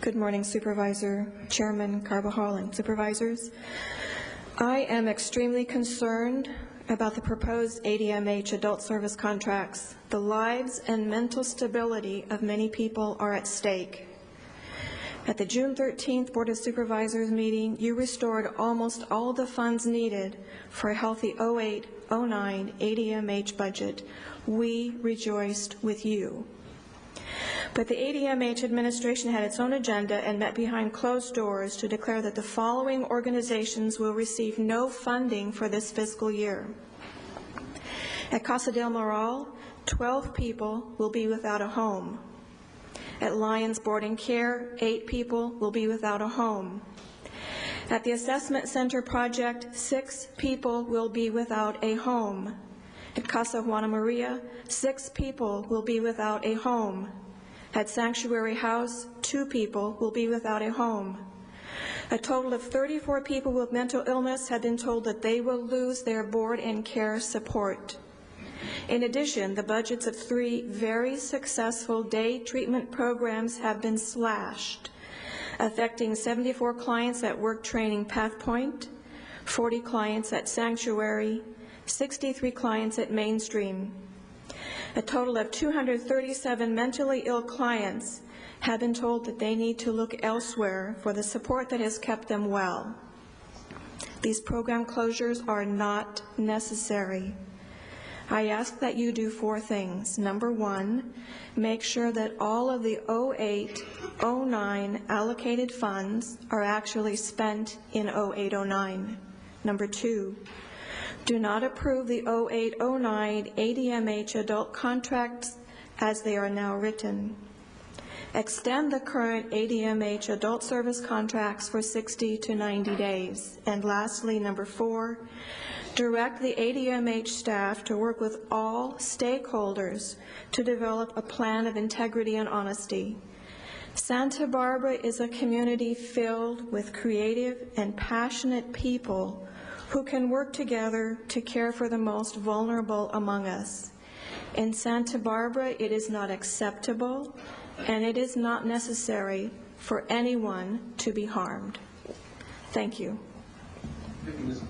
Good morning, Supervisor, Chairman Carbajal, and Supervisors. I am extremely concerned about the proposed ADMH adult service contracts. The lives and mental stability of many people are at stake. At the June 13th Board of Supervisors meeting, you restored almost all the funds needed for a healthy 08-09 ADMH budget. We rejoiced with you. But the ADMH administration had its own agenda and met behind closed doors to declare that the following organizations will receive no funding for this fiscal year. At Casa del Moral, 12 people will be without a home. At Lions Board and Care, 8 people will be without a home. At the Assessment Center Project, 6 people will be without a home. At Casa Juana Maria, 6 people will be without a home. At Sanctuary House, 2 people will be without a home. A total of 34 people with mental illness have been told that they will lose their board and care support. In addition, the budgets of 3 very successful day treatment programs have been slashed, affecting 74 clients at Work Training PathPoint, 40 clients at Sanctuary, 63 clients at Mainstream. A total of 237 mentally ill clients have been told that they need to look elsewhere for the support that has kept them well. These program closures are not necessary. I ask that you do 4 things. Number 1, make sure that all of the 08-09 allocated funds are actually spent in 08-09. Number 2, do not approve the 08-09 ADMH adult contracts as they are now written. Extend the current ADMH adult service contracts for 60 to 90 days. And lastly, number 4, direct the ADMH staff to work with all stakeholders to develop a plan of integrity and honesty. Santa Barbara is a community filled with creative and passionate people who can work together to care for the most vulnerable among us. In Santa Barbara, it is not acceptable and it is not necessary for anyone to be harmed. Thank you. Thank you, Ms.